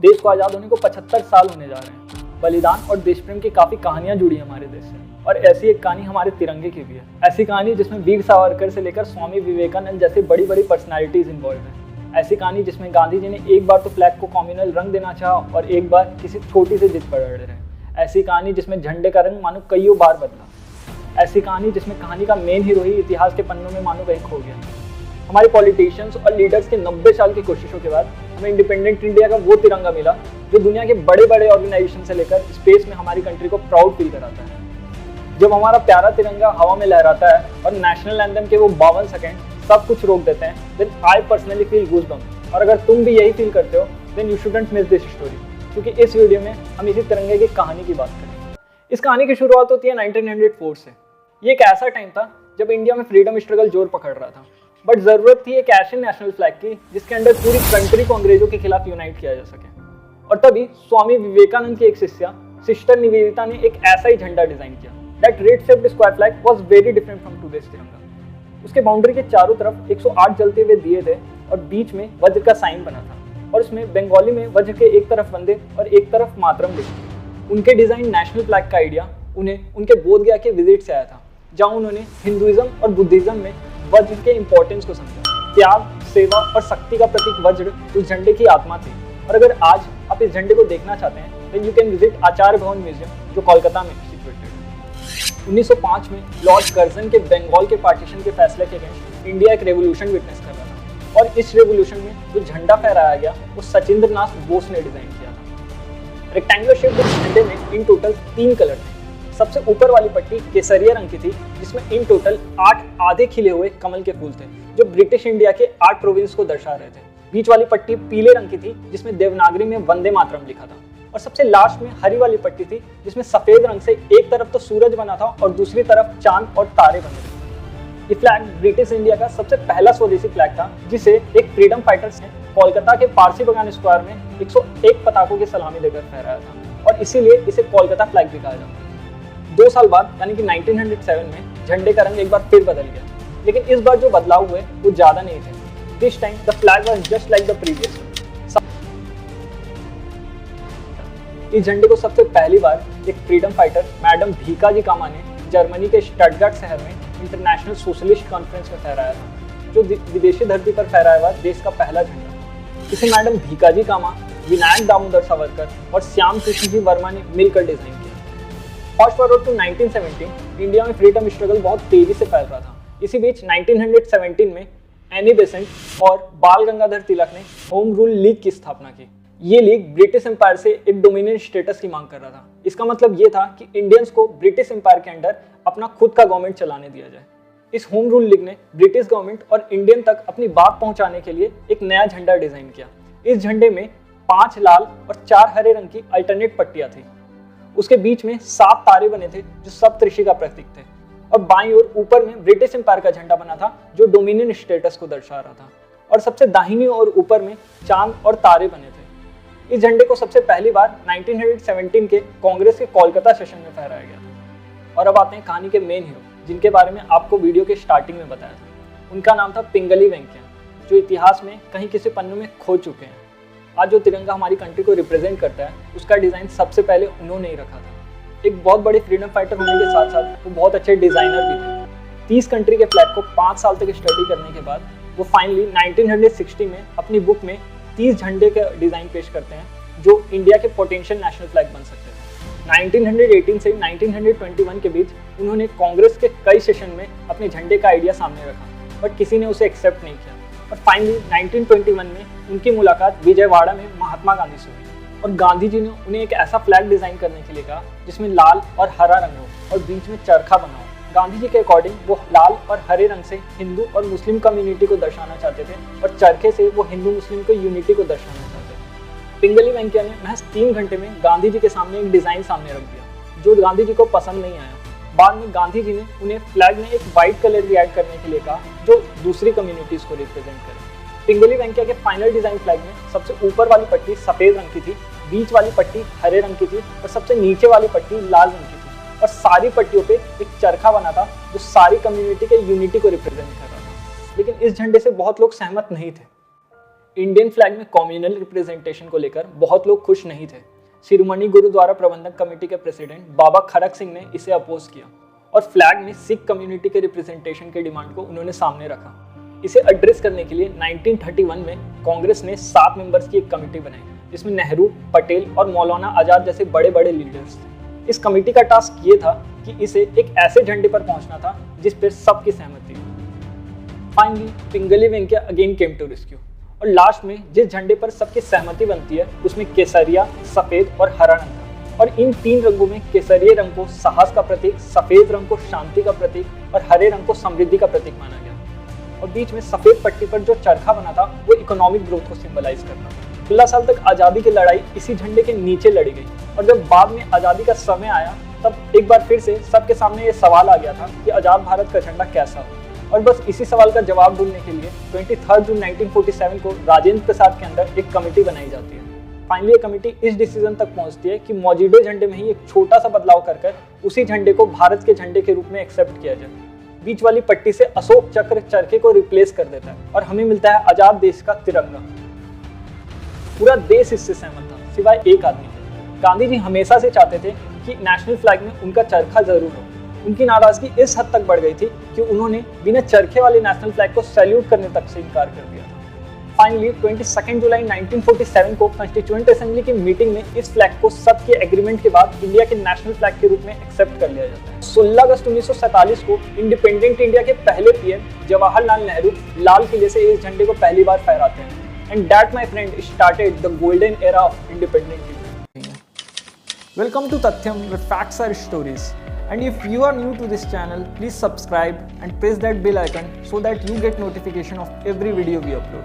देश को आज़ाद होने को 75 साल होने जा रहे हैं। बलिदान और देश प्रेम की काफ़ी कहानियाँ जुड़ी हमारे देश से, और ऐसी एक कहानी हमारे तिरंगे की भी है। ऐसी कहानी जिसमें वीर सावरकर से लेकर स्वामी विवेकानंद जैसे बड़ी बड़ी पर्सनालिटीज इन्वॉल्व हैं। ऐसी कहानी जिसमें गांधी जी ने एक बार तो फ्लैग को कम्युनल रंग देना चाहा और एक बार किसी छोटी सी जिद पर अड़े रहे। ऐसी कहानी जिसमें झंडे का रंग मानो कईयों बार बदला। ऐसी कहानी जिसमें कहानी का मेन हीरो ही इतिहास के पन्नों में मानो कहीं खो गया। हमारे पॉलिटिशियंस और लीडर्स के 90 साल की कोशिशों के बाद हमें इंडिपेंडेंट इंडिया का वो तिरंगा मिला जो दुनिया के बड़े बड़े ऑर्गेनाइजेशन से लेकर स्पेस में हमारी कंट्री को प्राउड फील कराता है। जब हमारा प्यारा तिरंगा हवा में लहराता है और नेशनल एंथम के वो 52 सेकंड सब कुछ रोक देते हैं, then I personally feel goosebump. और अगर तुम भी यही फील करते हो then you shouldn't miss this story, क्योंकि इस वीडियो में हम इसी तिरंगे की कहानी की बात करेंगे। इस कहानी की शुरुआत होती है 1904 से। ये एक ऐसा टाइम था जब इंडिया में फ्रीडम स्ट्रगल जोर पकड़ रहा था, बट जरूरत थी एक ऐसे नेशनल फ्लैग की जिसके अंडर पूरी कंट्री को अंग्रेजों के खिलाफ यूनाइट किया जा सके। और तभी स्वामी विवेकानंद की एक शिष्या सिस्टर निवेदिता ने एक ऐसा ही झंडा डिजाइन किया। That red shaped square flag was very different from today's तिरंगा। उसके बाउंड्री के चारों तरफ 108 जलते हुए दिए थे और बीच में वज्र का साइन बना था, और उसमें बंगाली में वज्र के एक तरफ वंदे और एक तरफ मातरम लिखी। उनके डिजाइन नेशनल फ्लैग का आइडिया उन्हें उनके बोध गया के विजिट से आया था, जहाँ उन्होंने हिंदुइज्म और बुद्धिज्म में वज्र के इंपॉर्टेंस को समझा। त्याग, सेवा और शक्ति का प्रतीक वज्र उस झंडे की आत्मा थी। और अगर आज आप इस झंडे को देखना चाहते हैं देन यू कैन विजिट आचार्य भवन म्यूजियम जो कोलकाता में सिचुएटेड है। 1905 में लॉर्ड कर्जन के बंगाल के पार्टीशन के फैसले के अगेंस्ट इंडिया एक रेवोल्यूशन विटनेस कर रहा था, और इस रेवोल्यूशन में जो झंडा फहराया गया वो सचिंद्र नाथ बोस ने डिजाइन किया था। रेक्टेंगुलर शेप झंडे में इन टोटल 3 कलर थे। सबसे ऊपर वाली पट्टी केसरिया रंग की थी जिसमें इन टोटल 8 आधे खिले हुए कमल के फूल थे जो ब्रिटिश इंडिया के 8 प्रोविंस को दर्शा रहे थे। बीच वाली पट्टी पीले रंग की थी जिसमें देवनागरी में वंदे मातरम लिखा था, और सबसे लास्ट में हरी वाली पट्टी थी जिसमें सफेद रंग से एक तरफ तो सूरज बना था और दूसरी तरफ चांद और तारे बने थे। ये फ्लैग ब्रिटिश इंडिया का सबसे पहला स्वदेशी फ्लैग था जिसे एक फ्रीडम फाइटर्स ने कोलकाता के पारसी बगान स्क्वायर में 101 पताकों की सलामी देकर फहराया था, और इसीलिए इसे कोलकाता फ्लैग भी कहा जाता है। 2 साल बाद यानी कि 1907 में झंडे का रंग एक बार फिर बदल गया, लेकिन इस बार जो बदलाव हुए वो ज्यादा नहीं थे। This time the flag was just like the previous. इस झंडे को सबसे पहली बार एक फ्रीडम फाइटर मैडम भीकाजी कामा ने जर्मनी के स्टटगार्ट शहर में इंटरनेशनल सोशलिस्ट कॉन्फ्रेंस में फहराया था, जो विदेशी धरती पर फहराया हुआ देश का पहला झंडा। इसे मैडम भीकाजी कामा, विनायक दामोदर सावरकर और श्याम कृष्ण जी वर्मा ने मिलकर डिजाइन किया। फास्ट फॉरवर्ड टू 1917, इंडिया में फ्रीडम स्ट्रगल बहुत तेजी से फैल रहा था। इसी बीच 1917 में एनी बेसेंट और बाल गंगाधर तिलक ने होम रूल लीग की स्थापना की। ये लीग ब्रिटिश एम्पायर से एक डोमिनेंट स्टेटस की मांग कर रहा था। इसका मतलब ये था कि इंडियंस को ब्रिटिश एम्पायर के अंडर अपना खुद का गवर्नमेंट चलाने दिया जाए। इस होम रूल लीग ने ब्रिटिश गवर्नमेंट और इंडियन तक अपनी बात पहुंचाने के लिए एक नया झंडा डिजाइन किया। इस झंडे में 5 लाल और 4 हरे रंग की अल्टरनेट पट्टियां थी। उसके बीच में 7 तारे बने थे जो सप्तऋषि का प्रतीक थे, और बाईं ओर ऊपर में ब्रिटिश एम्पायर का झंडा बना था जो डोमिनियन स्टेटस को दर्शा रहा था, और सबसे दाहिनी ओर ऊपर में चांद और तारे बने थे। इस झंडे को सबसे पहली बार 1917 के कांग्रेस के कोलकाता सेशन में फहराया गया था। और अब आते हैं कहानी के मेन हीरो, जिनके बारे में आपको वीडियो के स्टार्टिंग में बताया था। उनका नाम था पिंगली वेंकैया, जो इतिहास में कहीं किसी पन्नों में खो चुके हैं। आज जो तिरंगा हमारी कंट्री को रिप्रेजेंट करता है उसका डिज़ाइन सबसे पहले उन्होंने ही रखा था। एक बहुत बड़े फ्रीडम फाइटर होने के साथ साथ वो बहुत अच्छे डिज़ाइनर भी थे। 30 कंट्री के फ्लैग को 5 साल तक स्टडी करने के बाद वो फाइनली 1960 में अपनी बुक में 30 झंडे का डिज़ाइन पेश करते हैं जो इंडिया के पोटेंशियल नेशनल फ्लैग बन सकते थे। 1918 से 1921 के बीच उन्होंने कांग्रेस के कई सेशन में अपने झंडे का आइडिया सामने रखा, बट किसी ने उसे एक्सेप्ट नहीं किया। और फाइनली 1921 में उनकी मुलाकात विजयवाड़ा में महात्मा गांधी से हुई, और गांधी जी ने उन्हें एक ऐसा फ्लैग डिजाइन करने के लिए कहा जिसमें लाल और हरा रंग हो और बीच में चरखा बना हो। गांधी जी के अकॉर्डिंग वो लाल और हरे रंग से हिंदू और मुस्लिम कम्युनिटी को दर्शाना चाहते थे, और चरखे से वो हिंदू मुस्लिम को यूनिटी को दर्शाना चाहते थे। पिंगली वेंकैया ने महज 3 घंटे में गांधी जी के सामने एक डिजाइन सामने रख दिया जो गांधी जी को पसंद नहीं आया। बाद में गांधी जी ने उन्हें फ्लैग में एक व्हाइट कलर भी ऐड करने के लिए कहा जो दूसरी कम्युनिटीज को रिप्रेजेंट करे। पिंगली वेंकैया के फाइनल डिजाइन फ्लैग में सबसे ऊपर वाली पट्टी सफेद रंग की थी, बीच वाली पट्टी हरे रंग की थी और सबसे नीचे वाली पट्टी लाल रंग की थी, और सारी पट्टियों पे एक चरखा बना था जो सारी कम्युनिटी के यूनिटी को रिप्रेजेंट कर रहा था। लेकिन इस झंडे से बहुत लोग सहमत नहीं थे। इंडियन फ्लैग में कम्युनल रिप्रेजेंटेशन को लेकर बहुत लोग खुश नहीं थे। शिरोमणि गुरुद्वारा प्रबंधक कमेटी के प्रेसिडेंट बाबा खड़क सिंह ने इसे अपोज किया और फ्लैग में सिख कम्युनिटी के रिप्रेजेंटेशन के डिमांड को उन्होंने सामने रखा। इसे एड्रेस करने के लिए 1931 में कांग्रेस ने 7 मेंबर्स की एक कमेटी बनाई, जिसमें नेहरू, पटेल और मौलाना आजाद जैसे बड़े बड़े लीडर्स थे। इस कमेटी का टास्क ये था कि इसे एक ऐसे झंडे पर पहुंचना था जिस पर सबकी सहमति हो। Finally Pingali Venkaiah again came to rescue और लास्ट में जिस झंडे पर सबकी सहमति बनती है उसमें केसरिया, सफेद और हरा रंग था। और इन 3 रंगों में केसरिया रंग को साहस का प्रतीक, सफेद रंग को शांति का प्रतीक और हरे रंग को समृद्धि का प्रतीक माना गया। और बीच में सफेद पट्टी पर जो चरखा बना था वो इकोनॉमिक ग्रोथ को सिंबलाइज करता था। 16 साल तक आज़ादी की लड़ाई इसी झंडे के नीचे लड़ी गई और जब बाद में आज़ादी का समय आया तब एक बार फिर से सबके सामने ये सवाल आ गया था कि आज़ाद भारत का झंडा कैसा हो। और बस इसी सवाल का जवाब ढूंढने के लिए 23 जून 1947 को राजेंद्र प्रसाद के अंदर एक कमेटी बनाई जाती है। फाइनली ये कमेटी इस डिसीजन तक पहुंचती है कि मौजूदा झंडे में ही एक छोटा सा बदलाव कर उसी झंडे को भारत के झंडे के रूप में एक्सेप्ट किया जाए। बीच वाली पट्टी से अशोक चक्र चरखे को रिप्लेस कर देता है और हमें मिलता है आजाद देश का तिरंगा। पूरा देश इससे सहमत था सिवाय एक आदमी। गांधी जी हमेशा से चाहते थे कि नेशनल फ्लैग में उनका चरखा जरूर हो। उनकी नाराजगी इस हद तक बढ़ गई थी कि उन्होंने बिना चरखे वाले नेशनल फ्लैग को सैल्यूट करने तक से इनकार कर दिया था। फाइनली 22 जुलाई 1947 को कॉन्स्टिट्यूएंट असेंबली की मीटिंग में इस फ्लैग को सबके एग्रीमेंट के बाद इंडिया के नेशनल फ्लैग के रूप में एक्सेप्ट कर लिया जाता है। 16 अगस्त 1947 को इंडिपेंडेंट इंडिया के पहले पीएम जवाहरलाल नेहरू लाल किले से इस झंडे को पहली बार फहराते हैं। And that my friend started the golden era of independent India. Welcome to Tathyam where facts are stories. And if you are new to this channel, please subscribe and press that bell icon so that you get notification of every video we upload.